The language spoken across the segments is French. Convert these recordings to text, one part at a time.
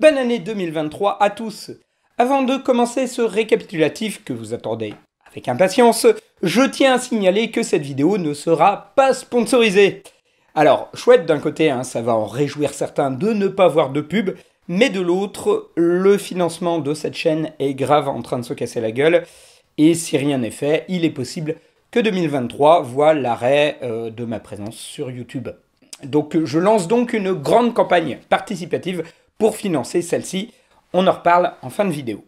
Bonne année 2023 à tous. Avant de commencer ce récapitulatif que vous attendez avec impatience, je tiens à signaler que cette vidéo ne sera pas sponsorisée. Alors, chouette d'un côté, ça va en réjouir certains de ne pas voir de pub, mais de l'autre, le financement de cette chaîne est grave en train de se casser la gueule, et si rien n'est fait, il est possible que 2023 voit l'arrêt de ma présence sur YouTube. Donc je lance donc une grande campagne participative pour financer celle-ci. On en reparle en fin de vidéo.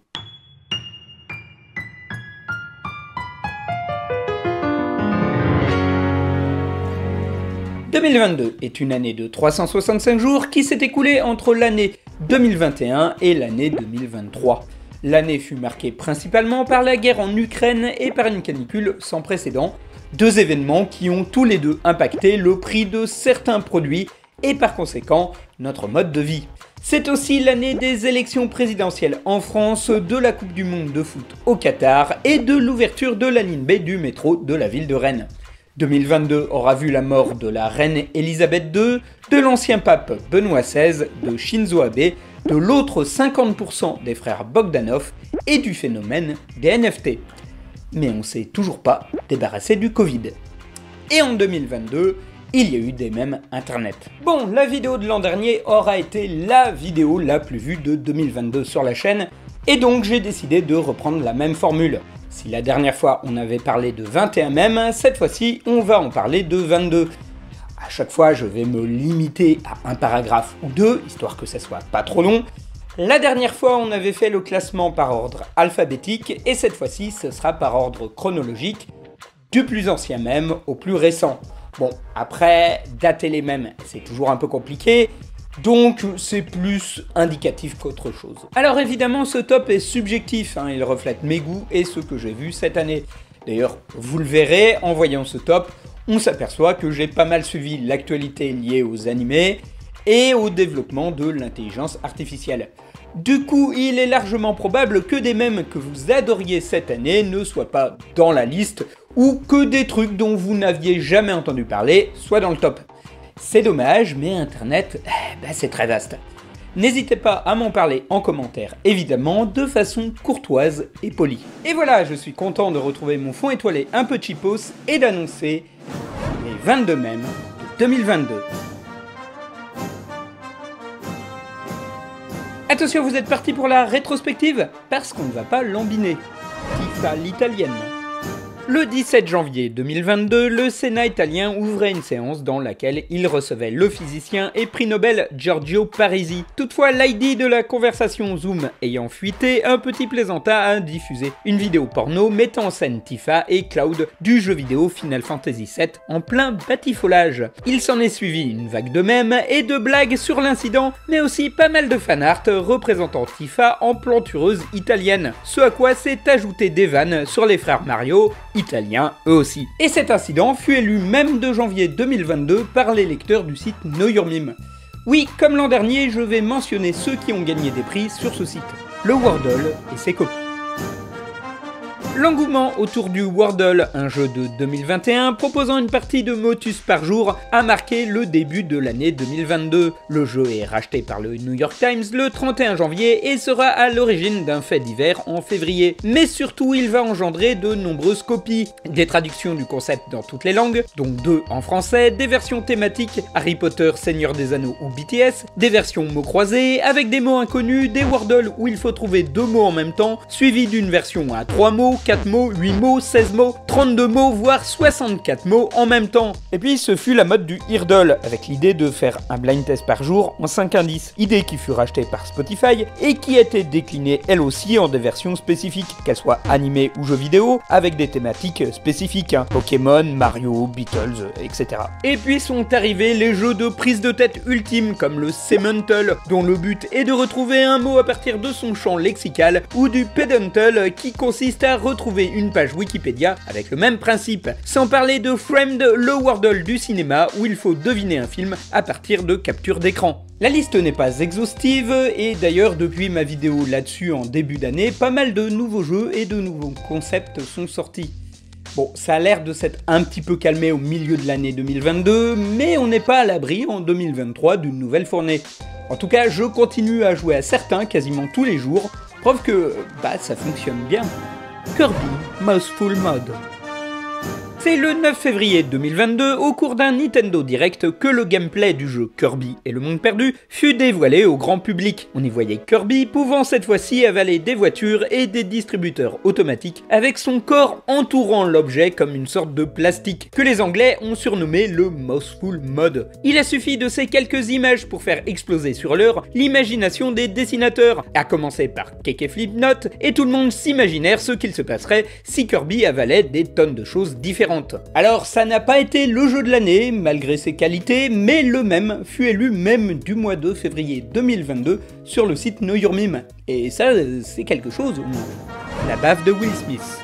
« 2022 est une année de 365 jours qui s'est écoulée entre l'année 2021 et l'année 2023. L'année fut marquée principalement par la guerre en Ukraine et par une canicule sans précédent, deux événements qui ont tous les deux impacté le prix de certains produits et par conséquent notre mode de vie. C'est aussi l'année des élections présidentielles en France, de la Coupe du Monde de foot au Qatar et de l'ouverture de la ligne B du métro de la ville de Rennes. 2022 aura vu la mort de la reine Elisabeth II, de l'ancien pape Benoît XVI, de Shinzo Abe, de l'autre 50% des frères Bogdanov et du phénomène des NFT. Mais on s'est toujours pas débarrassé du Covid. Et en 2022, il y a eu des mèmes internet. Bon, la vidéo de l'an dernier aura été la vidéo la plus vue de 2022 sur la chaîne, et donc j'ai décidé de reprendre la même formule. Si la dernière fois on avait parlé de 21 mèmes, cette fois-ci on va en parler de 22. À chaque fois je vais me limiter à un paragraphe ou deux, histoire que ça soit pas trop long. La dernière fois on avait fait le classement par ordre alphabétique, et cette fois-ci ce sera par ordre chronologique, du plus ancien mème au plus récent. Bon, après, dater les mèmes, c'est toujours un peu compliqué, donc c'est plus indicatif qu'autre chose. Alors évidemment, ce top est subjectif, il reflète mes goûts et ce que j'ai vu cette année. D'ailleurs, vous le verrez, en voyant ce top, on s'aperçoit que j'ai pas mal suivi l'actualité liée aux animés et au développement de l'intelligence artificielle. Du coup, il est largement probable que des mèmes que vous adoriez cette année ne soient pas dans la liste, ou que des trucs dont vous n'aviez jamais entendu parler soient dans le top. C'est dommage, mais Internet, c'est très vaste. N'hésitez pas à m'en parler en commentaire, évidemment, de façon courtoise et polie. Et voilà, je suis content de retrouver mon fond étoilé un peu cheapos et d'annoncer les 22 mèmes de 2022. Attention, vous êtes partis pour la rétrospective, parce qu'on ne va pas lambiner. Tifa l'italienne. Le 17 janvier 2022, le Sénat italien ouvrait une séance dans laquelle il recevait le physicien et prix Nobel Giorgio Parisi. Toutefois, l'ID de la conversation Zoom ayant fuité, un petit plaisantin a diffusé une vidéo porno mettant en scène Tifa et Cloud du jeu vidéo Final Fantasy VII en plein batifolage. Il s'en est suivi une vague de mèmes et de blagues sur l'incident, mais aussi pas mal de fanart représentant Tifa en plantureuse italienne. Ce à quoi s'est ajouté des vannes sur les frères Mario, italiens eux aussi. Et cet incident fut élu mème de janvier 2022 par les lecteurs du site Know Your Meme. Oui, comme l'an dernier, je vais mentionner ceux qui ont gagné des prix sur ce site. Le Wordle et ses copies. L'engouement autour du Wordle, un jeu de 2021 proposant une partie de motus par jour, a marqué le début de l'année 2022. Le jeu est racheté par le New York Times le 31 janvier et sera à l'origine d'un fait divers en février. Mais surtout, il va engendrer de nombreuses copies, des traductions du concept dans toutes les langues, dont 2 en français, des versions thématiques Harry Potter, Seigneur des Anneaux ou BTS, des versions mots croisés avec des mots inconnus, des Wordle où il faut trouver 2 mots en même temps, suivi d'une version à 3 mots, 4 mots, 8 mots, 16 mots, 32 mots, voire 64 mots en même temps. Et puis ce fut la mode du Heardle, avec l'idée de faire un blind test par jour en 5 indices, idée qui fut rachetée par Spotify et qui a été déclinée elle aussi en des versions spécifiques, qu'elles soient animées ou jeux vidéo, avec des thématiques spécifiques, Pokémon, Mario, Beatles, etc. Et puis sont arrivés les jeux de prise de tête ultime comme le Semental, dont le but est de retrouver un mot à partir de son champ lexical, ou du Pedantal qui consiste à retrouver une page Wikipédia avec le même principe, sans parler de Framed, le Wordle du cinéma où il faut deviner un film à partir de captures d'écran. La liste n'est pas exhaustive et d'ailleurs depuis ma vidéo là-dessus en début d'année, pas mal de nouveaux jeux et de nouveaux concepts sont sortis. Bon, ça a l'air de s'être un petit peu calmé au milieu de l'année 2022, mais on n'est pas à l'abri en 2023 d'une nouvelle fournée. En tout cas, je continue à jouer à certains quasiment tous les jours, preuve que, ça fonctionne bien. Kirby Mouthful Mode. C'est le 9 février 2022, au cours d'un Nintendo Direct, que le gameplay du jeu Kirby et le Monde Perdu fut dévoilé au grand public. On y voyait Kirby pouvant cette fois-ci avaler des voitures et des distributeurs automatiques avec son corps entourant l'objet comme une sorte de plastique, que les Anglais ont surnommé le Mouthful Mode. Il a suffi de ces quelques images pour faire exploser sur l'heure l'imagination des dessinateurs, à commencer par Keke Flipnote, et tout le monde s'imaginait ce qu'il se passerait si Kirby avalait des tonnes de choses différentes. Alors ça n'a pas été le jeu de l'année, malgré ses qualités, mais le même fut élu même du mois de février 2022 sur le site Know Your Meme. Et ça, c'est quelque chose. La baffe de Will Smith.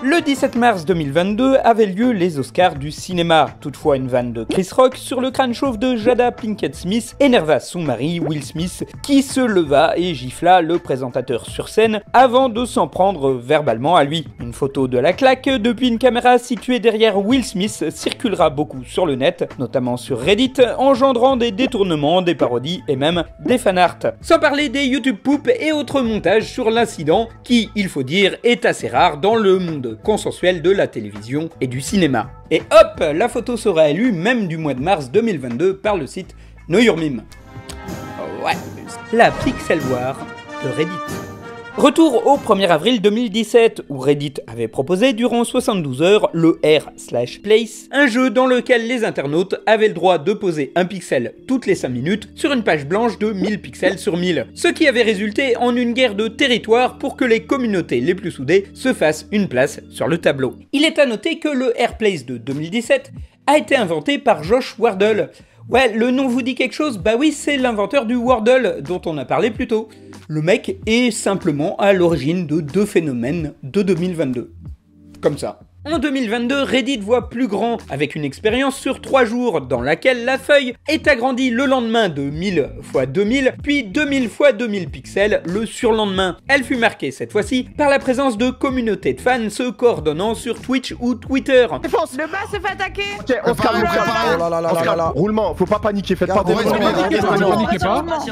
Le 17 mars 2022 avaient lieu les Oscars du cinéma. Toutefois, une vanne de Chris Rock sur le crâne chauve de Jada Pinkett Smith énerva son mari Will Smith, qui se leva et gifla le présentateur sur scène avant de s'en prendre verbalement à lui. Une photo de la claque depuis une caméra située derrière Will Smith circulera beaucoup sur le net, notamment sur Reddit, engendrant des détournements, des parodies et même des fanarts. Sans parler des YouTube poop et autres montages sur l'incident qui, il faut dire, est assez rare dans le monde consensuel de la télévision et du cinéma. Et hop, la photo sera élue même du mois de mars 2022 par le site Know Your Meme. Ouais, la Pixel War de Reddit. Retour au 1er avril 2017, où Reddit avait proposé durant 72 heures le r/place, un jeu dans lequel les internautes avaient le droit de poser un pixel toutes les 5 minutes sur une page blanche de 1000 pixels sur 1000, ce qui avait résulté en une guerre de territoire pour que les communautés les plus soudées se fassent une place sur le tableau. Il est à noter que le r/place de 2017 a été inventé par Josh Wardle. Ouais, le nom vous dit quelque chose? Bah oui, c'est l'inventeur du Wordle dont on a parlé plus tôt. Le mec est simplement à l'origine de 2 phénomènes de 2022. Comme ça. En 2022, Reddit voit plus grand, avec une expérience sur 3 jours, dans laquelle la feuille est agrandie le lendemain de 1000 x 2000, puis 2000 x 2000 pixels le surlendemain. Elle fut marquée cette fois-ci par la présence de communautés de fans se coordonnant sur Twitch ou Twitter. Défense. Le bas se fait attaquer. Ok, on se calme, roulement, faut pas paniquer, faites pas de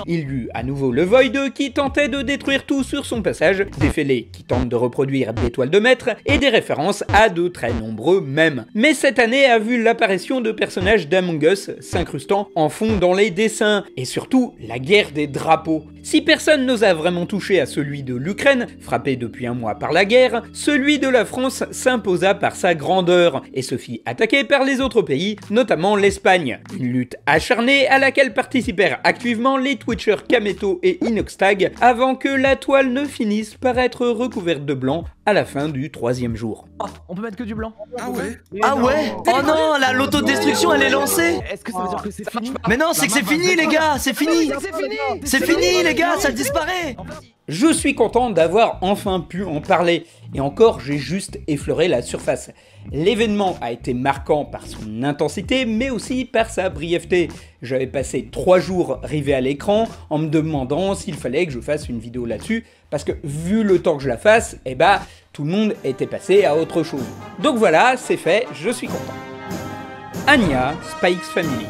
Il y eut à nouveau le Void qui tentait de détruire tout sur son passage, des fêlés qui tentent de reproduire des toiles de maître, et des références à de très nombreux mèmes. Mais cette année a vu l'apparition de personnages d'Among Us s'incrustant en fond dans les dessins, et surtout la guerre des drapeaux. Si personne n'osa vraiment toucher à celui de l'Ukraine, frappé depuis un mois par la guerre, celui de la France s'imposa par sa grandeur, et se fit attaquer par les autres pays, notamment l'Espagne. Une lutte acharnée à laquelle participèrent activement les Twitchers Kameto et Inoxtag, avant que la toile ne finisse par être recouverte de blanc à la fin du 3e jour. Oh, on peut mettre que du blanc. Ah ouais? Ah ouais? Oh non, l'autodestruction elle est lancée. Est-ce que ça veut dire que c'est fini? Mais non, c'est que c'est fini les gars, c'est fini. C'est fini les gars, ça disparaît. Je suis content d'avoir enfin pu en parler, et encore j'ai juste effleuré la surface. L'événement a été marquant par son intensité, mais aussi par sa brièveté. J'avais passé 3 jours rivés à l'écran en me demandant s'il fallait que je fasse une vidéo là-dessus, parce que vu le temps que je la fasse, tout le monde était passé à autre chose. Donc voilà, c'est fait, je suis content. Anya, Spy X Family.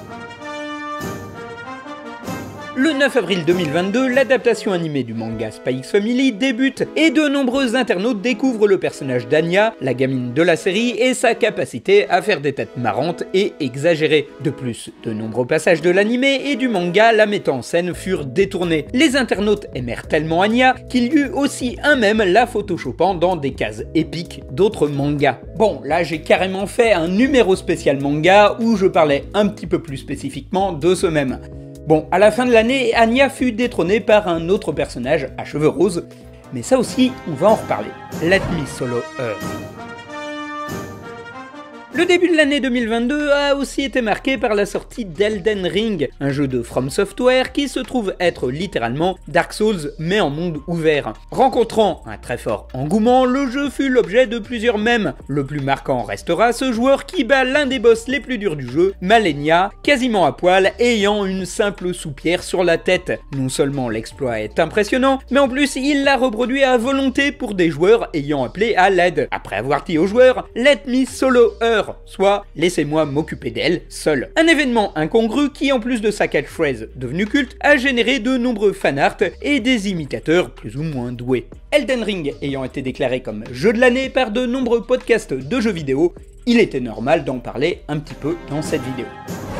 Le 9 avril 2022, l'adaptation animée du manga Spy X Family débute et de nombreux internautes découvrent le personnage d'Anya, la gamine de la série, et sa capacité à faire des têtes marrantes et exagérées. De plus, de nombreux passages de l'animé et du manga la mettant en scène furent détournés. Les internautes aimèrent tellement Anya qu'il y eut aussi un mème la photoshopant dans des cases épiques d'autres mangas. Bon, là j'ai carrément fait un numéro spécial manga où je parlais un petit peu plus spécifiquement de ce mème. Bon, à la fin de l'année, Anya fut détrônée par un autre personnage à cheveux roses, mais ça aussi, on va en reparler. Let me solo her. Le début de l'année 2022 a aussi été marqué par la sortie d'Elden Ring, un jeu de From Software qui se trouve être littéralement Dark Souls mais en monde ouvert. Rencontrant un très fort engouement, le jeu fut l'objet de plusieurs mèmes. Le plus marquant restera ce joueur qui bat l'un des boss les plus durs du jeu, Malenia, quasiment à poil, ayant une simple soupière sur la tête. Non seulement l'exploit est impressionnant, mais en plus il l'a reproduit à volonté pour des joueurs ayant appelé à l'aide. Après avoir dit aux joueurs « Let me solo her », soit « Laissez-moi m'occuper d'elle, seul ». Un événement incongru qui, en plus de sa catchphrase devenue culte, a généré de nombreux fanarts et des imitateurs plus ou moins doués. Elden Ring ayant été déclaré comme jeu de l'année par de nombreux podcasts de jeux vidéo, il était normal d'en parler un petit peu dans cette vidéo.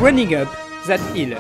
Running Up That Hill.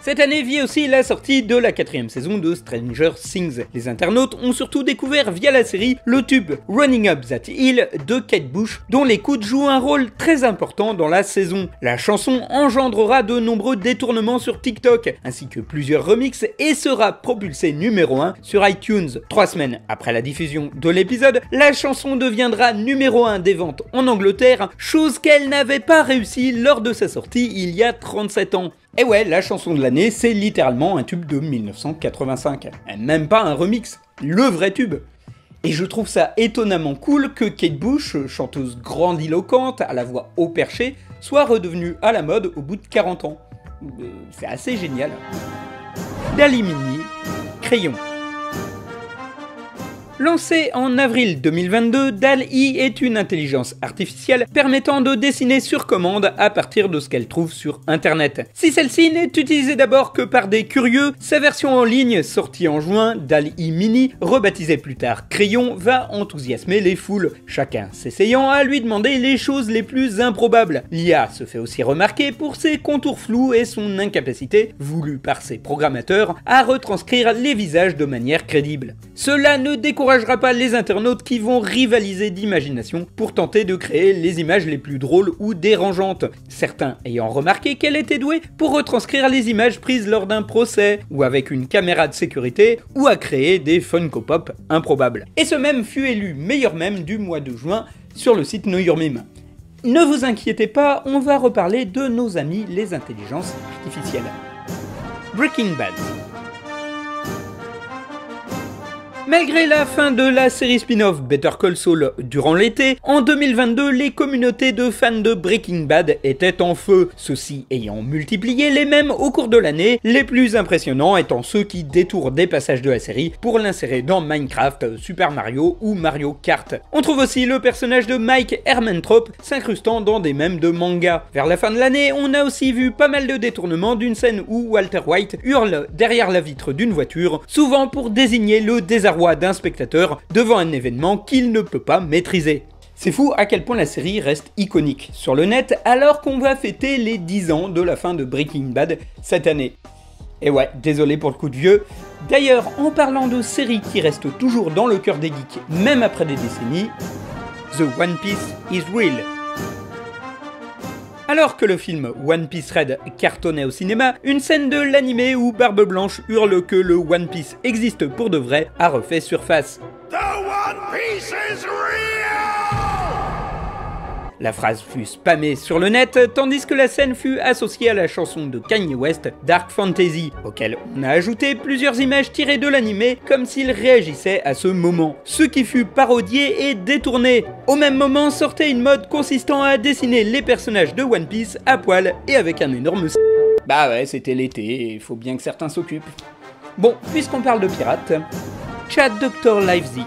Cette année vit aussi la sortie de la 4ème saison de Stranger Things. Les internautes ont surtout découvert via la série le tube Running Up That Hill de Kate Bush, dont l'écoute joue un rôle très important dans la saison. La chanson engendrera de nombreux détournements sur TikTok, ainsi que plusieurs remixes, et sera propulsée numéro 1 sur iTunes. 3 semaines après la diffusion de l'épisode, la chanson deviendra numéro 1 des ventes en Angleterre, chose qu'elle n'avait pas réussi lors de sa sortie il y a 37 ans. Et ouais, la chanson de l'année, c'est littéralement un tube de 1985. Même pas un remix, le vrai tube. Et je trouve ça étonnamment cool que Kate Bush, chanteuse grandiloquente à la voix haut perché, soit redevenue à la mode au bout de 40 ans. C'est assez génial. Dall-E Mini, Crayon. Lancée en avril 2022, Dall-E est une intelligence artificielle permettant de dessiner sur commande à partir de ce qu'elle trouve sur internet. Si celle-ci n'est utilisée d'abord que par des curieux, sa version en ligne, sortie en juin, Dall-E Mini, rebaptisée plus tard Crayon, va enthousiasmer les foules, chacun s'essayant à lui demander les choses les plus improbables. L'IA se fait aussi remarquer pour ses contours flous et son incapacité, voulue par ses programmateurs, à retranscrire les visages de manière crédible. Cela ne découragera pas les internautes qui vont rivaliser d'imagination pour tenter de créer les images les plus drôles ou dérangeantes, certains ayant remarqué qu'elle était douée pour retranscrire les images prises lors d'un procès, ou avec une caméra de sécurité, ou à créer des Funko Pop improbables. Et ce mème fut élu meilleur mème du mois de juin sur le site Know Your Meme. Ne vous inquiétez pas, on va reparler de nos amis les intelligences artificielles. Breaking Bad. Malgré la fin de la série spin-off Better Call Saul durant l'été, en 2022, les communautés de fans de Breaking Bad étaient en feu, ceux-ci ayant multiplié les mèmes au cours de l'année, les plus impressionnants étant ceux qui détournent des passages de la série pour l'insérer dans Minecraft, Super Mario ou Mario Kart. On trouve aussi le personnage de Mike Hermantrop s'incrustant dans des mèmes de manga. Vers la fin de l'année, on a aussi vu pas mal de détournements d'une scène où Walter White hurle derrière la vitre d'une voiture, souvent pour désigner le désarroi d'un spectateur devant un événement qu'il ne peut pas maîtriser. C'est fou à quel point la série reste iconique sur le net alors qu'on va fêter les 10 ans de la fin de Breaking Bad cette année. Et ouais, désolé pour le coup de vieux. D'ailleurs, en parlant de séries qui restent toujours dans le cœur des geeks, même après des décennies, The One Piece is real. Alors que le film One Piece Red cartonnait au cinéma, une scène de l'animé où Barbe Blanche hurle que le One Piece existe pour de vrai a refait surface. The One Piece is real! La phrase fut spammée sur le net, tandis que la scène fut associée à la chanson de Kanye West, Dark Fantasy, auquel on a ajouté plusieurs images tirées de l'animé comme s'il réagissait à ce moment, ce qui fut parodié et détourné. Au même moment sortait une mode consistant à dessiner les personnages de One Piece à poil et avec un énorme Bah ouais, c'était l'été, il faut bien que certains s'occupent. Bon, puisqu'on parle de pirates, Chat Dr. Livesey.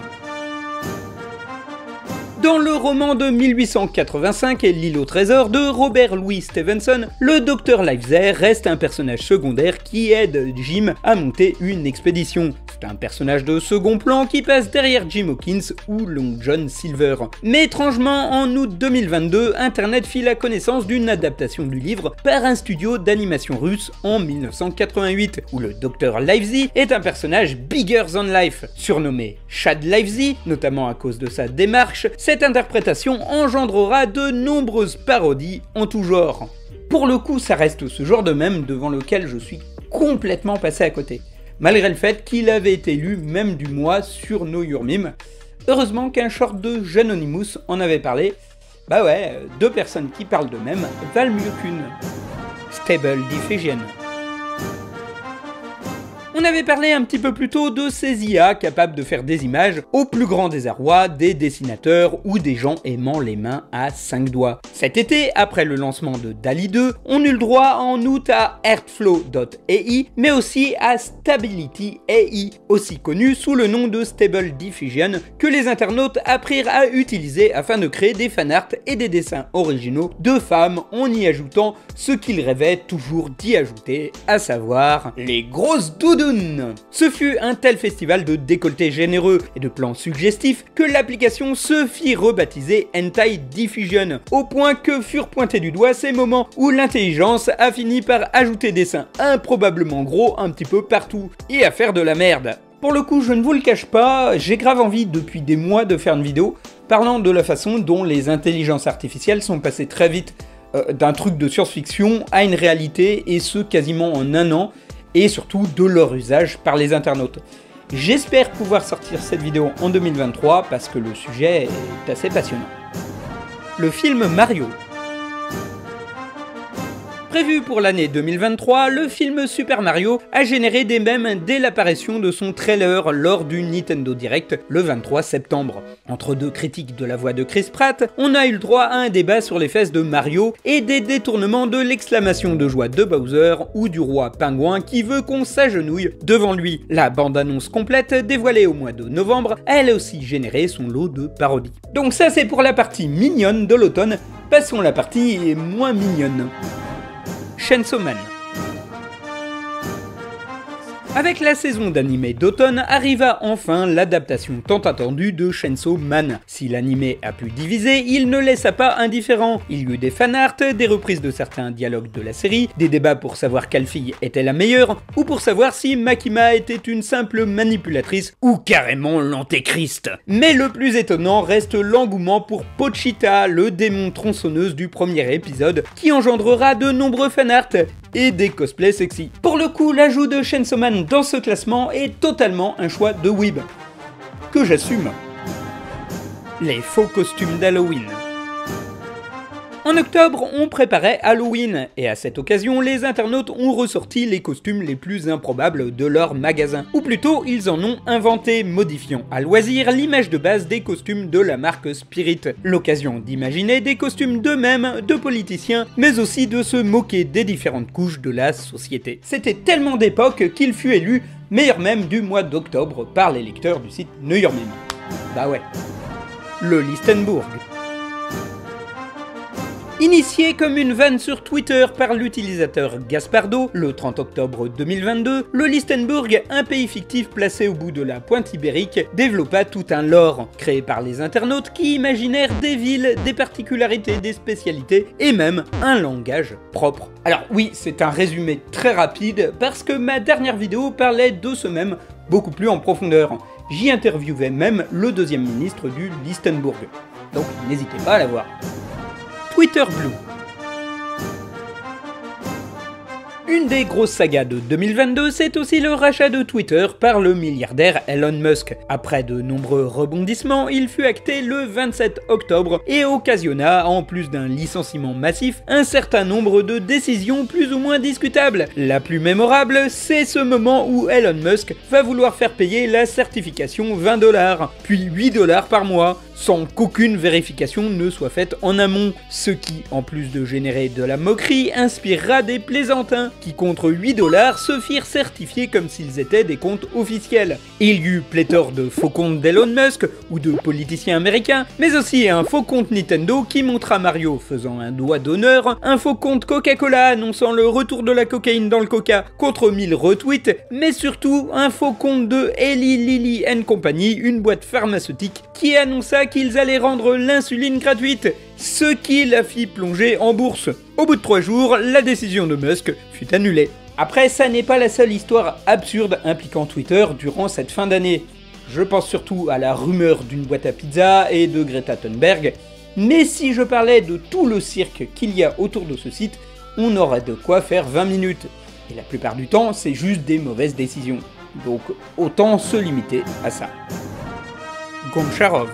Dans le roman de 1885, L'île au trésor de Robert Louis Stevenson, le Dr. Livesey reste un personnage secondaire qui aide Jim à monter une expédition. C'est un personnage de second plan qui passe derrière Jim Hawkins ou Long John Silver. Mais étrangement, en août 2022, Internet fit la connaissance d'une adaptation du livre par un studio d'animation russe en 1988, où le Dr. Livesey est un personnage bigger than life. Surnommé Chad Livesey, notamment à cause de sa démarche, cette interprétation engendrera de nombreuses parodies en tout genre. Pour le coup, ça reste ce genre de mème devant lequel je suis complètement passé à côté, malgré le fait qu'il avait été élu mème du mois sur Know Your Meme. Heureusement qu'un short de Janonymous en avait parlé. Bah ouais, 2 personnes qui parlent d'eux-mêmes valent mieux qu'une. Stable Diffusion. On avait parlé un petit peu plus tôt de ces IA capables de faire des images au plus grand désarroi des dessinateurs ou des gens aimant les mains à 5 doigts. Cet été, après le lancement de DALL-E 2, on eut le droit en août à Airflow.ai, mais aussi à Stability AI, aussi connu sous le nom de Stable Diffusion, que les internautes apprirent à utiliser afin de créer des fanarts et des dessins originaux de femmes en y ajoutant ce qu'ils rêvaient toujours d'y ajouter, à savoir les grosses doudounes. Ce fut un tel festival de décolletés généreux et de plans suggestifs que l'application se fit rebaptiser Hentai Diffusion, au point que furent pointés du doigt ces moments où l'intelligence a fini par ajouter des seins improbablement gros un petit peu partout, et à faire de la merde. Pour le coup, je ne vous le cache pas, j'ai grave envie depuis des mois de faire une vidéo parlant de la façon dont les intelligences artificielles sont passées très vite d'un truc de science-fiction à une réalité, et ce quasiment en un an, et surtout de leur usage par les internautes. J'espère pouvoir sortir cette vidéo en 2023 parce que le sujet est assez passionnant. Le film Mario. Prévu pour l'année 2023, le film Super Mario a généré des mèmes dès l'apparition de son trailer lors du Nintendo Direct le 23 septembre. Entre 2 critiques de la voix de Chris Pratt, on a eu le droit à un débat sur les fesses de Mario et des détournements de l'exclamation de joie de Bowser ou du roi pingouin qui veut qu'on s'agenouille devant lui. La bande-annonce complète, dévoilée au mois de novembre, a elle aussi généré son lot de parodies. Donc ça c'est pour la partie mignonne de l'automne, passons à la partie moins mignonne. Chainsaw Man. Avec la saison d'animé d'automne, arriva enfin l'adaptation tant attendue de Chainsaw Man. Si l'animé a pu diviser, il ne laissa pas indifférent. Il y eut des fanarts, des reprises de certains dialogues de la série, des débats pour savoir quelle fille était la meilleure, ou pour savoir si Makima était une simple manipulatrice, ou carrément l'antéchrist. Mais le plus étonnant reste l'engouement pour Pochita, le démon tronçonneuse du premier épisode, qui engendrera de nombreux fanarts et des cosplays sexy. Pour le coup, l'ajout de Chainsaw Man dans ce classement est totalement un choix de Weeb, que j'assume. Les faux costumes d'Halloween. En octobre, on préparait Halloween, et à cette occasion, les internautes ont ressorti les costumes les plus improbables de leur magasin. Ou plutôt, ils en ont inventé, modifiant à loisir l'image de base des costumes de la marque Spirit. L'occasion d'imaginer des costumes d'eux-mêmes, de politiciens, mais aussi de se moquer des différentes couches de la société. C'était tellement d'époque qu'il fut élu meilleur mème du mois d'octobre par les lecteurs du site New York Meme. Bah ouais. Le Listenbourg. Initié comme une vanne sur Twitter par l'utilisateur Gaspardo, le 30 octobre 2022, le Listenbourg, un pays fictif placé au bout de la pointe ibérique, développa tout un lore, créé par les internautes qui imaginèrent des villes, des particularités, des spécialités, et même un langage propre. Alors oui, c'est un résumé très rapide, parce que ma dernière vidéo parlait de ce même beaucoup plus en profondeur. J'y interviewais même le 2e ministre du Listenbourg. Donc n'hésitez pas à la voir. Twitter Blue. Une des grosses sagas de 2022, c'est aussi le rachat de Twitter par le milliardaire Elon Musk. Après de nombreux rebondissements, il fut acté le 27 octobre et occasionna, en plus d'un licenciement massif, un certain nombre de décisions plus ou moins discutables. La plus mémorable, c'est ce moment où Elon Musk va vouloir faire payer la certification 20 $, puis 8 $ par mois, sans qu'aucune vérification ne soit faite en amont, ce qui, en plus de générer de la moquerie, inspirera des plaisantins, qui contre 8 $ se firent certifier comme s'ils étaient des comptes officiels. Il y eut pléthore de faux comptes d'Elon Musk, ou de politiciens américains, mais aussi un faux compte Nintendo qui montra Mario faisant un doigt d'honneur, un faux compte Coca-Cola annonçant le retour de la cocaïne dans le coca contre 1000 retweets, mais surtout un faux compte de Eli Lilly & Company, une boîte pharmaceutique, qui annonça qu'ils allaient rendre l'insuline gratuite, ce qui la fit plonger en bourse. Au bout de 3 jours, la décision de Musk fut annulée. Après, ça n'est pas la seule histoire absurde impliquant Twitter durant cette fin d'année. Je pense surtout à la rumeur d'une boîte à pizza et de Greta Thunberg, mais si je parlais de tout le cirque qu'il y a autour de ce site, on aurait de quoi faire 20 minutes. Et la plupart du temps, c'est juste des mauvaises décisions. Donc autant se limiter à ça. Goncharov.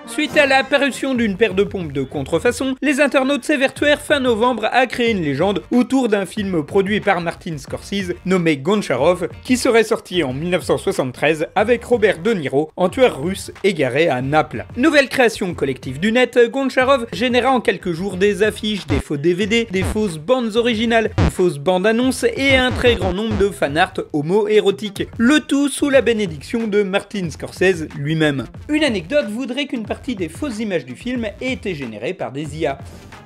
Suite à la parution d'une paire de pompes de contrefaçon, les internautes s'évertuèrent fin novembre à créer une légende autour d'un film produit par Martin Scorsese nommé Goncharov, qui serait sorti en 1973 avec Robert De Niro en tueur russe égaré à Naples. Nouvelle création collective du net, Goncharov généra en quelques jours des affiches, des faux DVD, des fausses bandes originales, une fausse bande-annonce et un très grand nombre de fanart homo-érotiques. Le tout sous la bénédiction de Martin Scorsese lui-même. Une anecdote voudrait qu'une partie des fausses images du film aient été générées par des IA.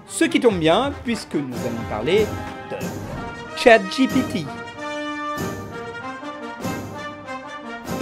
Ce qui tombe bien, puisque nous allons parler de ChatGPT.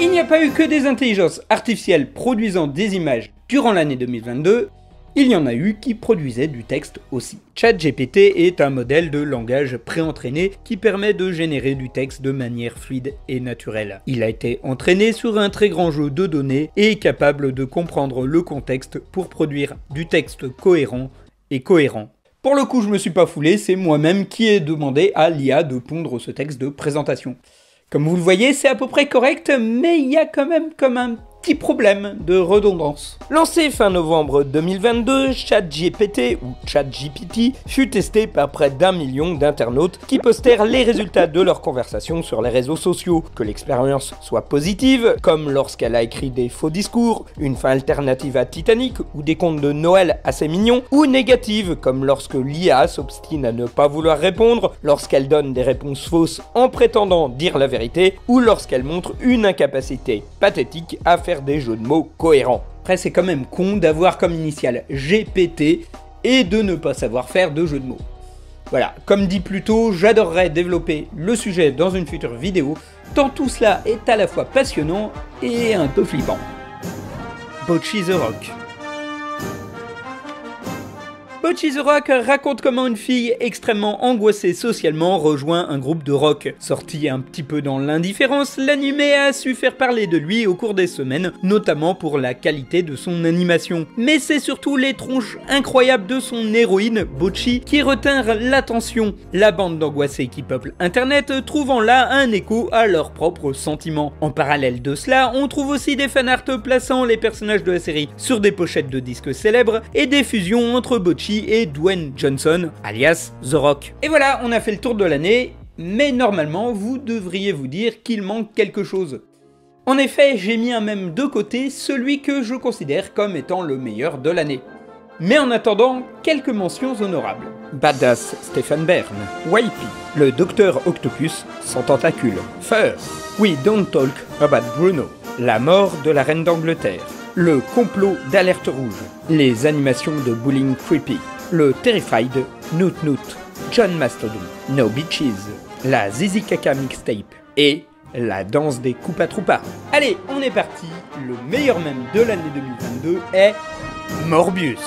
Il n'y a pas eu que des intelligences artificielles produisant des images durant l'année 2022, il y en a eu qui produisaient du texte aussi. ChatGPT est un modèle de langage préentraîné qui permet de générer du texte de manière fluide et naturelle. Il a été entraîné sur un très grand jeu de données et est capable de comprendre le contexte pour produire du texte cohérent et cohérent. Pour le coup, je me suis pas foulé, c'est moi-même qui ai demandé à l'IA de pondre ce texte de présentation. Comme vous le voyez, c'est à peu près correct, mais il y a quand même comme un petit problème de redondance. Lancé fin novembre 2022, ChatGPT ou ChatGPT fut testé par près d'1 million d'internautes qui postèrent les résultats de leurs conversations sur les réseaux sociaux. Que l'expérience soit positive, comme lorsqu'elle a écrit des faux discours, une fin alternative à Titanic ou des contes de Noël assez mignons, ou négative, comme lorsque l'IA s'obstine à ne pas vouloir répondre, lorsqu'elle donne des réponses fausses en prétendant dire la vérité, ou lorsqu'elle montre une incapacité pathétique à faire des jeux de mots cohérents. Après, c'est quand même con d'avoir comme initiale GPT et de ne pas savoir faire de jeux de mots. Voilà, comme dit plus tôt, j'adorerais développer le sujet dans une future vidéo, tant tout cela est à la fois passionnant et un peu flippant. Bocchi the Rock. Bocchi the Rock raconte comment une fille extrêmement angoissée socialement rejoint un groupe de rock. Sorti un petit peu dans l'indifférence, l'animé a su faire parler de lui au cours des semaines, notamment pour la qualité de son animation. Mais c'est surtout les tronches incroyables de son héroïne, Bocchi, qui retinrent l'attention. La bande d'angoissés qui peuple internet trouvant là un écho à leurs propres sentiments. En parallèle de cela, on trouve aussi des fanarts plaçant les personnages de la série sur des pochettes de disques célèbres et des fusions entre Bocchi et Dwayne Johnson, alias The Rock. Et voilà, on a fait le tour de l'année, mais normalement, vous devriez vous dire qu'il manque quelque chose. En effet, j'ai mis un mème de côté, celui que je considère comme étant le meilleur de l'année. Mais en attendant, quelques mentions honorables. Badass Stephen Byrne, Wipey, le Docteur Octopus sans tentacules, Fur, We Don't Talk About Bruno, la mort de la reine d'Angleterre, le complot d'Alerte Rouge, les animations de Bowling Creepy, le Terrified Noot Noot, John Mastodon, No Bitches, la Zizi Kaka Mixtape et la danse des Koopa Troopa. Allez, on est parti, le meilleur mème de l'année 2022 est Morbius.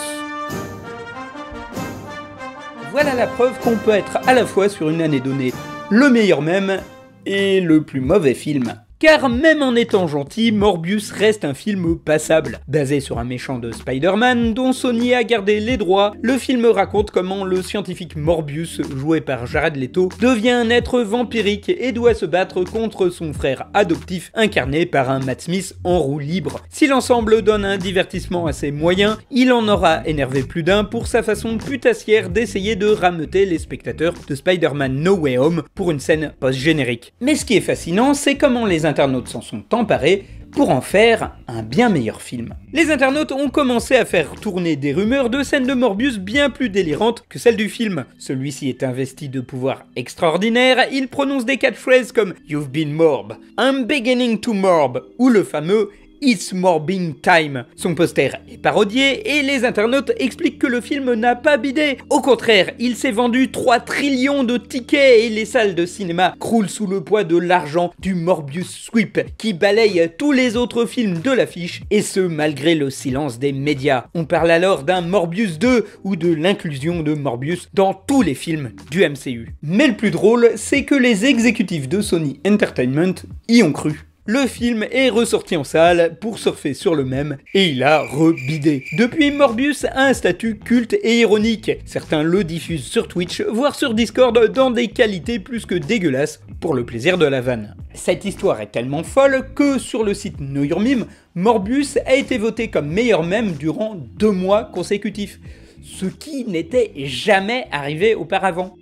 Voilà la preuve qu'on peut être à la fois sur une année donnée le meilleur mème et le plus mauvais film. Car même en étant gentil, Morbius reste un film passable. Basé sur un méchant de Spider-Man dont Sony a gardé les droits, le film raconte comment le scientifique Morbius, joué par Jared Leto, devient un être vampirique et doit se battre contre son frère adoptif incarné par un Matt Smith en roue libre. Si l'ensemble donne un divertissement assez moyen, il en aura énervé plus d'un pour sa façon putassière d'essayer de rameuter les spectateurs de Spider-Man No Way Home pour une scène post-générique. Mais ce qui est fascinant, c'est comment les internautes s'en sont emparés pour en faire un bien meilleur film. Les internautes ont commencé à faire tourner des rumeurs de scènes de Morbius bien plus délirantes que celles du film. Celui-ci est investi de pouvoirs extraordinaires, il prononce des catchphrases comme « You've been morb »,« I'm beginning to morb » ou le fameux It's Morbing Time. Son poster est parodié et les internautes expliquent que le film n'a pas bidé. Au contraire, il s'est vendu 3 trillions de tickets et les salles de cinéma croulent sous le poids de l'argent du Morbius Sweep qui balaye tous les autres films de l'affiche et ce malgré le silence des médias. On parle alors d'un Morbius 2 ou de l'inclusion de Morbius dans tous les films du MCU. Mais le plus drôle, c'est que les exécutifs de Sony Entertainment y ont cru. Le film est ressorti en salle pour surfer sur le mème et il a rebidé. Depuis, Morbius a un statut culte et ironique. Certains le diffusent sur Twitch, voire sur Discord dans des qualités plus que dégueulasses pour le plaisir de la vanne. Cette histoire est tellement folle que sur le site Know Your Meme, Morbius a été voté comme meilleur mème durant 2 mois consécutifs, ce qui n'était jamais arrivé auparavant.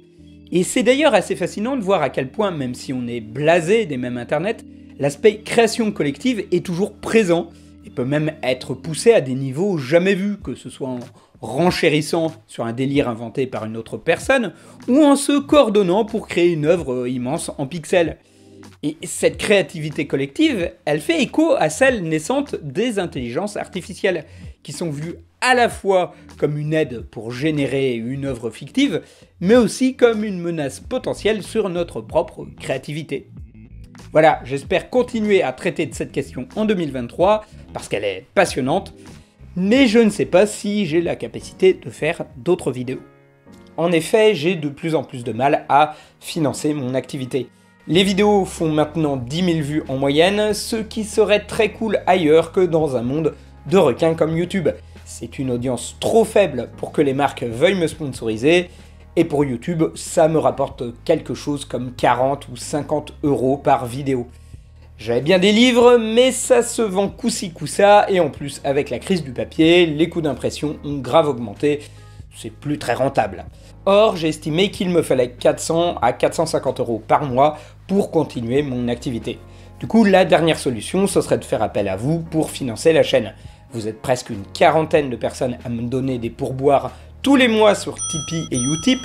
Et c'est d'ailleurs assez fascinant de voir à quel point, même si on est blasé des mèmes internet, l'aspect création collective est toujours présent et peut même être poussé à des niveaux jamais vus, que ce soit en renchérissant sur un délire inventé par une autre personne ou en se coordonnant pour créer une œuvre immense en pixels. Et cette créativité collective, elle fait écho à celle naissante des intelligences artificielles, qui sont vues à la fois comme une aide pour générer une œuvre fictive, mais aussi comme une menace potentielle sur notre propre créativité. Voilà, j'espère continuer à traiter de cette question en 2023, parce qu'elle est passionnante, mais je ne sais pas si j'ai la capacité de faire d'autres vidéos. En effet, j'ai de plus en plus de mal à financer mon activité. Les vidéos font maintenant 10 000 vues en moyenne, ce qui serait très cool ailleurs que dans un monde de requins comme YouTube. C'est une audience trop faible pour que les marques veuillent me sponsoriser, et pour YouTube, ça me rapporte quelque chose comme 40 ou 50 € par vidéo. J'avais bien des livres, mais ça se vend coup-ci coup-ça, et en plus, avec la crise du papier, les coûts d'impression ont grave augmenté, c'est plus très rentable. Or, j'ai estimé qu'il me fallait 400 à 450 € par mois pour continuer mon activité. Du coup, la dernière solution, ce serait de faire appel à vous pour financer la chaîne. Vous êtes presque une quarantaine de personnes à me donner des pourboires tous les mois sur Tipeee et Utip,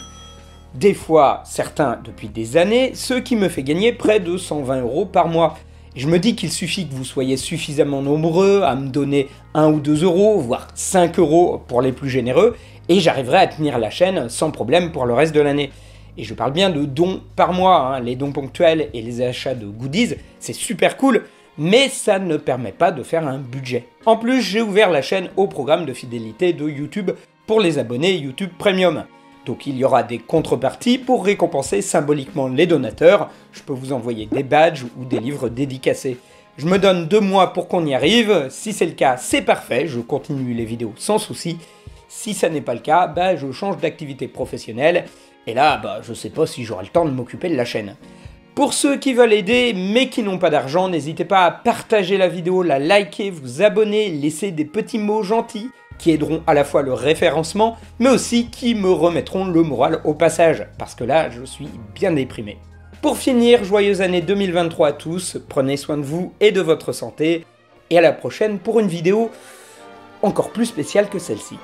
des fois certains depuis des années, ce qui me fait gagner près de 120 € par mois. Je me dis qu'il suffit que vous soyez suffisamment nombreux à me donner 1 ou 2 €, voire 5 € pour les plus généreux, et j'arriverai à tenir la chaîne sans problème pour le reste de l'année. Et je parle bien de dons par mois, les dons ponctuels et les achats de goodies, c'est super cool, mais ça ne permet pas de faire un budget. En plus, j'ai ouvert la chaîne au programme de fidélité de YouTube pour les abonnés YouTube Premium. Donc il y aura des contreparties pour récompenser symboliquement les donateurs. Je peux vous envoyer des badges ou des livres dédicacés. Je me donne 2 mois pour qu'on y arrive. Si c'est le cas, c'est parfait, je continue les vidéos sans souci. Si ça n'est pas le cas, je change d'activité professionnelle. Et là, je sais pas si j'aurai le temps de m'occuper de la chaîne. Pour ceux qui veulent aider mais qui n'ont pas d'argent, n'hésitez pas à partager la vidéo, la liker, vous abonner, laisser des petits mots gentils qui aideront à la fois le référencement, mais aussi qui me remettront le moral au passage, parce que là, je suis bien déprimé. Pour finir, joyeuse année 2023 à tous, prenez soin de vous et de votre santé, et à la prochaine pour une vidéo encore plus spéciale que celle-ci.